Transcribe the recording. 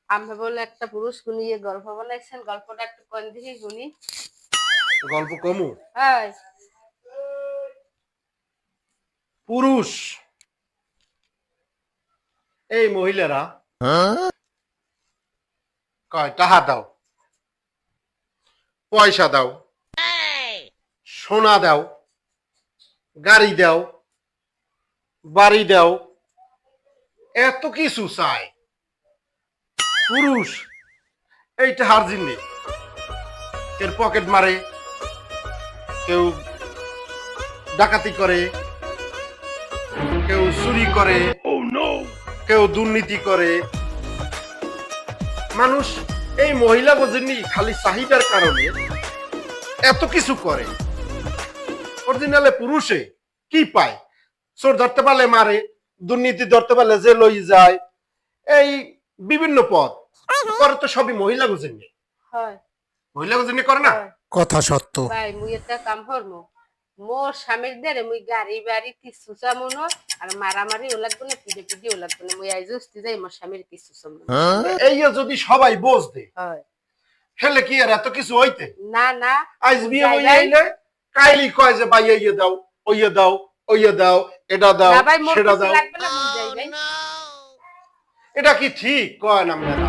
আমরা বলে একটা পুরুষ গুনিয়ে গল্প বানাইছেন, গল্পটা একটু কোন দিকে শুনি। গল্প কমু। হ্যাঁ, পুরুষ এই মহিলারা কয় টাকা দাও, পয়সা দাও, সোনা দাও, গাড়ি দাও, বাড়ি দাও, এত কিছু চায় পুরুষ। এইটা হার জিনিস, কেউ পকেট মারে, কেউ ডাকাতি করে, কেউ চুরি করে, কেউ দুর্নীতি করে। মানুষ এই মহিলা বোঝেনি খালি চাহিদার কারণে এত কিছু করে। অরিজিনালে পুরুষে কি পায়? চোর ধরতে পারলে মারে, দুর্নীতি ধরতে পারলে যে লই যায়, এই বিভিন্ন পথ করে তো সবই মহিলা বোঝেনি। হয় মহিলা বোঝেনি করে না। কথা সত্য। ভাই মুই একটা কাম করবো, মোর স্বামীর দেরে মুই গাড়ি বাড়ি কিছু চামু না, আর মারামারি ও লাগবে না, পিড়ে পিড়ে ও লাগবে না, মুই আইজ উস্তি যাই মোর স্বামীর কিছু চামু। এই যদি সবাই বুঝতে হয় হেলে কি আর এত কিছু হইতে? না না, আজ বিয়ে হয়ে আইলে কাইলি কয় যে ভাই ইয়ে দাও, ওইয়ে দাও, ওইয়ে দাও, এটা দাও, না ভাই মোর সেটা কিছু দাও। লাগবে না, মুই যাই ভাই। এটা কি ঠিক কয় না মেয়েরা?